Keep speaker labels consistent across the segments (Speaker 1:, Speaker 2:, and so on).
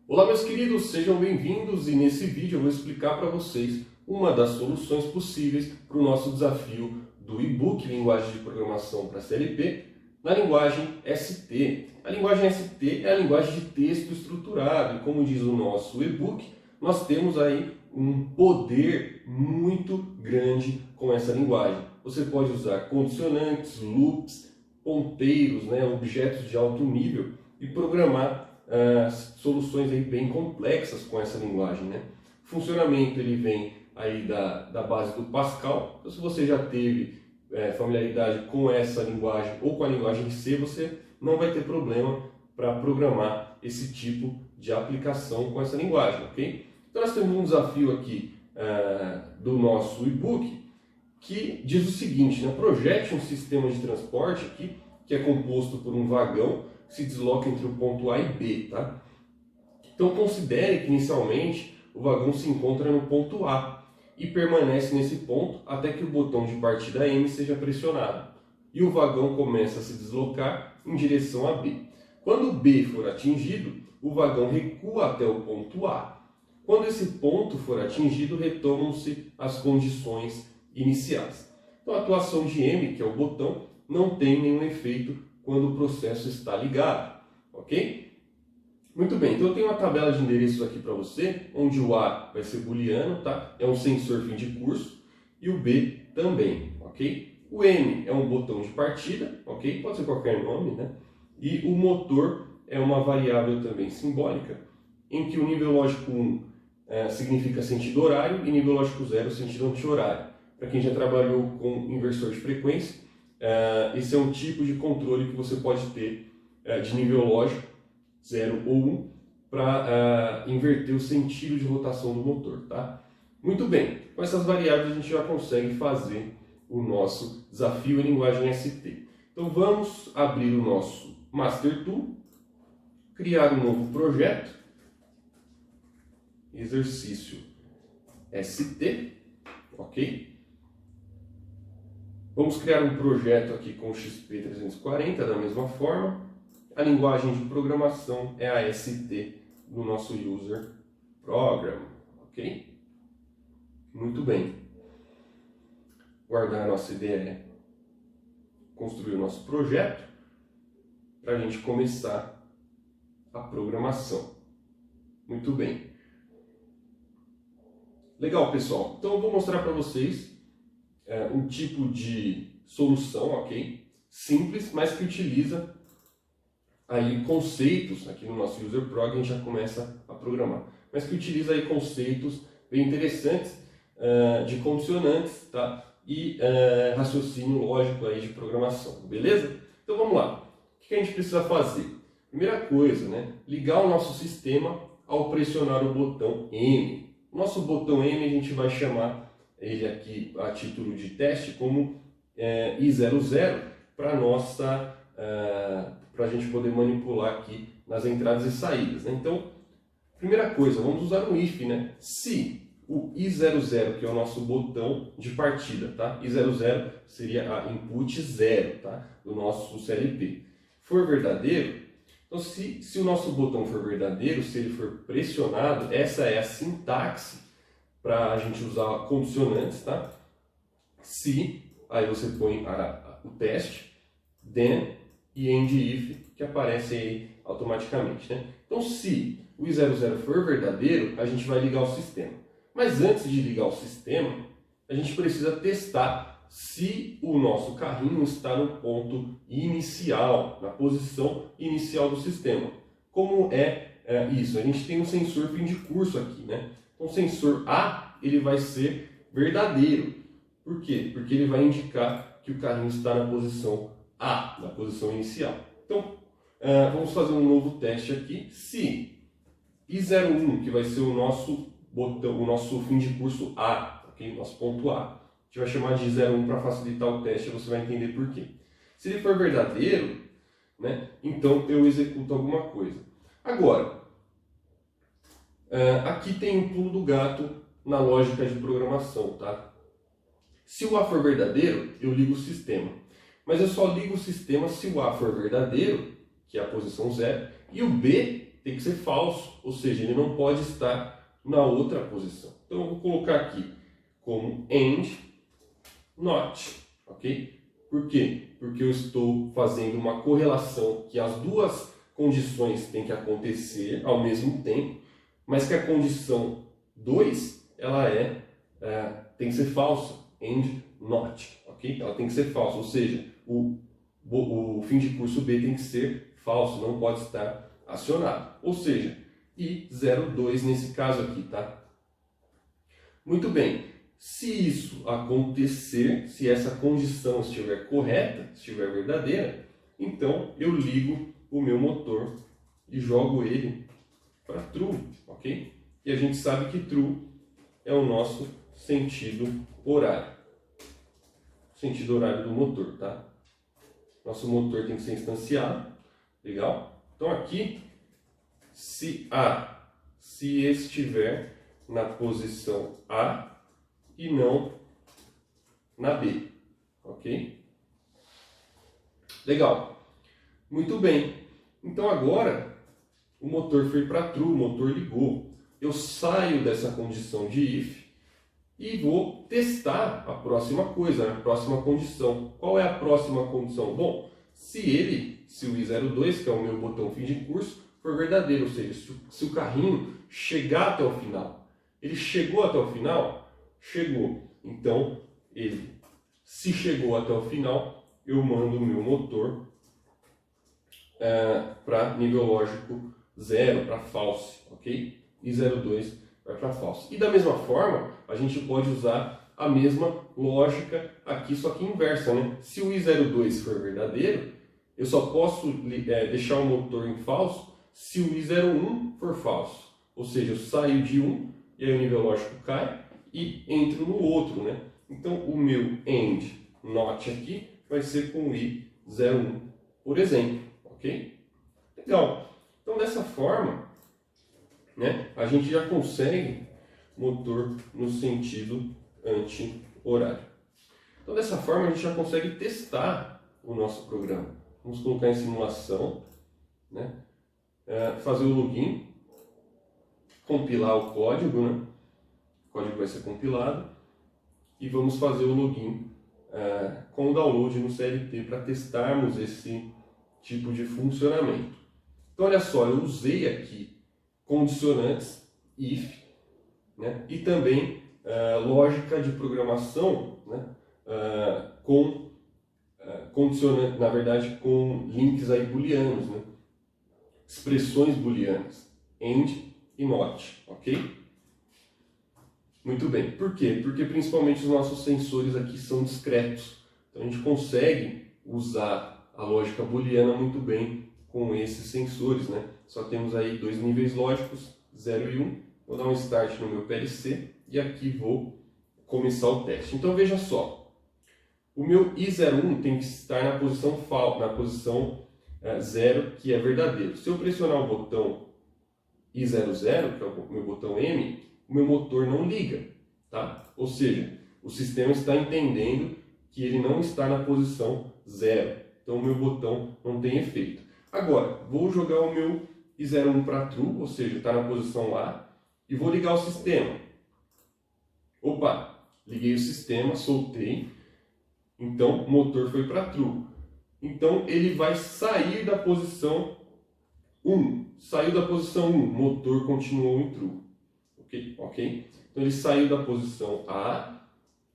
Speaker 1: Olá meus queridos, sejam bem-vindos e nesse vídeo eu vou explicar para vocês uma das soluções possíveis para o nosso desafio do e-book Linguagem de Programação para CLP na linguagem ST. A linguagem ST é a linguagem de texto estruturado e como diz o nosso e-book, nós temos aí um poder muito grande com essa linguagem. Você pode usar condicionantes, loops, ponteiros, objetos de alto nível e programar soluções aí bem complexas com essa linguagem, O funcionamento ele vem aí da base do Pascal. Então, se você já teve familiaridade com essa linguagem ou com a linguagem C, você não vai ter problema para programar esse tipo de aplicação com essa linguagem, ok? Então nós temos um desafio aqui do nosso e-book que diz o seguinte, projete um sistema de transporte aqui que é composto por um vagão que se desloca entre o ponto A e B, tá? Então considere que inicialmente o vagão se encontra no ponto A e permanece nesse ponto até que o botão de partida M seja pressionado e o vagão começa a se deslocar em direção a B. Quando B for atingido, o vagão recua até o ponto A. Quando esse ponto for atingido, retomam-se as condições iniciais. Então a atuação de M, que é o botão, não tem nenhum efeito quando o processo está ligado, ok? Muito bem, então eu tenho uma tabela de endereços aqui para você, onde o A vai ser booleano, tá? É um sensor fim de curso, e o B também, ok? O M é um botão de partida, ok? Pode ser qualquer nome, E o motor é uma variável também simbólica, em que o nível lógico 1 significa sentido horário e nível lógico 0 sentido anti-horário. Para quem já trabalhou com inversor de frequência, esse é um tipo de controle que você pode ter de nível lógico 0 ou 1 para inverter o sentido de rotação do motor, tá? Muito bem, com essas variáveis a gente já consegue fazer o nosso desafio em linguagem ST. Então vamos abrir o nosso Master Tool, criar um novo projeto, exercício ST, ok? Vamos criar um projeto aqui com XP340 da mesma forma. A linguagem de programação é a ST do nosso User Program, ok? Muito bem. Guardar a nossa IDE, construir o nosso projeto para a gente começar a programação. Muito bem. Legal, pessoal. Então eu vou mostrar para vocês um tipo de solução, ok? Simples, mas que utiliza aí conceitos, aqui no nosso User Prog a gente já começa a programar, mas que utiliza aí conceitos bem interessantes de condicionantes, tá? E raciocínio lógico aí de programação, beleza? Então vamos lá. O que a gente precisa fazer? Primeira coisa, ligar o nosso sistema ao pressionar o botão M. O nosso botão M a gente vai chamar ele aqui a título de teste como I00 para a gente poder manipular aqui nas entradas e saídas, Então, primeira coisa, vamos usar um if, Se o I00, que é o nosso botão de partida, tá? I00 seria a input 0, tá? Do nosso CLP. For verdadeiro, então se o nosso botão for verdadeiro, se ele for pressionado, essa é a sintaxe para a gente usar condicionantes, tá? Se, aí você põe o teste, then e end if, que aparece aí automaticamente, Então, se o I00 for verdadeiro, a gente vai ligar o sistema. Mas antes de ligar o sistema, a gente precisa testar se o nosso carrinho está no ponto inicial, na posição inicial do sistema. Como é isso? A gente tem um sensor fim de curso aqui, Então, o sensor A ele vai ser verdadeiro. Por quê? Porque ele vai indicar que o carrinho está na posição A, na posição inicial. Então, vamos fazer um novo teste aqui. Se I01, que vai ser o nosso botão, o nosso fim de curso A, ok? Nosso ponto A. A gente vai chamar de I01 para facilitar o teste, você vai entender por quê. Se ele for verdadeiro, então eu executo alguma coisa. Agora, aqui tem um pulo do gato na lógica de programação, tá? Se o A for verdadeiro, eu ligo o sistema. Mas eu só ligo o sistema se o A for verdadeiro, que é a posição 0, e o B tem que ser falso, ou seja, ele não pode estar na outra posição. Então eu vou colocar aqui como AND NOT, ok? Por quê? Porque eu estou fazendo uma correlação que as duas condições têm que acontecer ao mesmo tempo, mas que a condição 2 ela tem que ser falsa, AND NOT, ok? Ela tem que ser falsa, ou seja, o fim de curso B tem que ser falso, não pode estar acionado. Ou seja, I02 nesse caso aqui, tá? Muito bem. Se isso acontecer, se essa condição estiver correta, estiver verdadeira, então eu ligo o meu motor e jogo ele para true, ok? E a gente sabe que true é o nosso sentido horário. Sentido horário do motor, tá? Nosso motor tem que ser instanciado, legal? Então aqui, se estiver na posição A e não na B, ok? Legal, muito bem. Então agora o motor foi para true, o motor ligou. Eu saio dessa condição de if e vou testar a próxima coisa, a próxima condição. Qual é a próxima condição? Bom, se o I02, que é o meu botão fim de curso, for verdadeiro, ou seja, se o carrinho chegar até o final. Ele chegou até o final? Chegou. Então, se chegou até o final, eu mando o meu motor para nível lógico 0, para false, ok? I02 vai para false. E da mesma forma, a gente pode usar a mesma lógica aqui, só que inversa, né? Se o I02 for verdadeiro, eu só posso deixar o motor em falso se o I01 for falso. Ou seja, eu saio de um e aí o nível lógico cai e entro no outro, né? Então o meu AND NOT aqui vai ser com o I01, por exemplo, ok? Legal. Então dessa forma, né, a gente já consegue motor no sentido anti-horário. Então dessa forma a gente já consegue testar o nosso programa. Vamos colocar em simulação, né, fazer o login, compilar o código, né? O código vai ser compilado e vamos fazer o login com o download no CLT para testarmos esse tipo de funcionamento. Então olha só, eu usei aqui condicionantes if, né? E também lógica de programação, né? Com condicionante, na verdade, com links aí booleanos, né? Expressões booleanas, AND e NOT, ok? Muito bem. Por quê? Porque principalmente os nossos sensores aqui são discretos. Então a gente consegue usar a lógica booleana muito bem com esses sensores, né? Só temos aí dois níveis lógicos, 0 e 1. Vou dar um start no meu PLC e aqui vou começar o teste. Então veja só, o meu I01 tem que estar na posição 0, que é verdadeiro. Se eu pressionar o botão I00, que é o meu botão M, o meu motor não liga, tá? Ou seja, o sistema está entendendo que ele não está na posição 0. Então o meu botão não tem efeito. Agora, vou jogar o meu I01 para true, ou seja, está na posição A, e vou ligar o sistema. Opa, liguei o sistema, soltei, então o motor foi para true. Então ele vai sair da posição 1. Saiu da posição 1, motor continuou em true. Ok? Então ele saiu da posição A,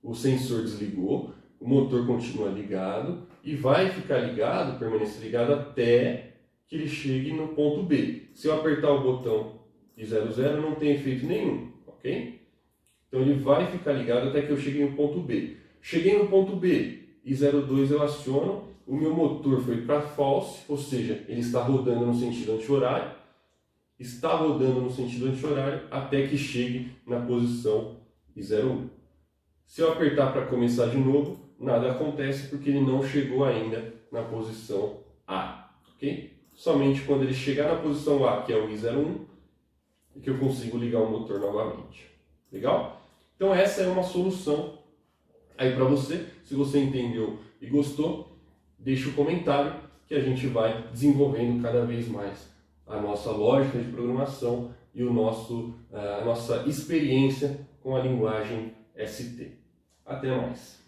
Speaker 1: o sensor desligou, o motor continua ligado e vai ficar ligado, permanecer ligado até que ele chegue no ponto B. Se eu apertar o botão de 00 não tem efeito nenhum, ok? Então ele vai ficar ligado até que eu chegue no ponto B. Cheguei no ponto B, I02 eu aciono, o meu motor foi para false, ou seja, ele está rodando no sentido anti-horário, está rodando no sentido anti-horário até que chegue na posição I01. Se eu apertar para começar de novo, nada acontece porque ele não chegou ainda na posição A, ok? Somente quando ele chegar na posição A, que é o I01, é que eu consigo ligar o motor novamente. Legal? Então essa é uma solução aí para você. Se você entendeu e gostou, deixe um comentário que a gente vai desenvolvendo cada vez mais a nossa lógica de programação e a nossa experiência com a linguagem ST. Até mais!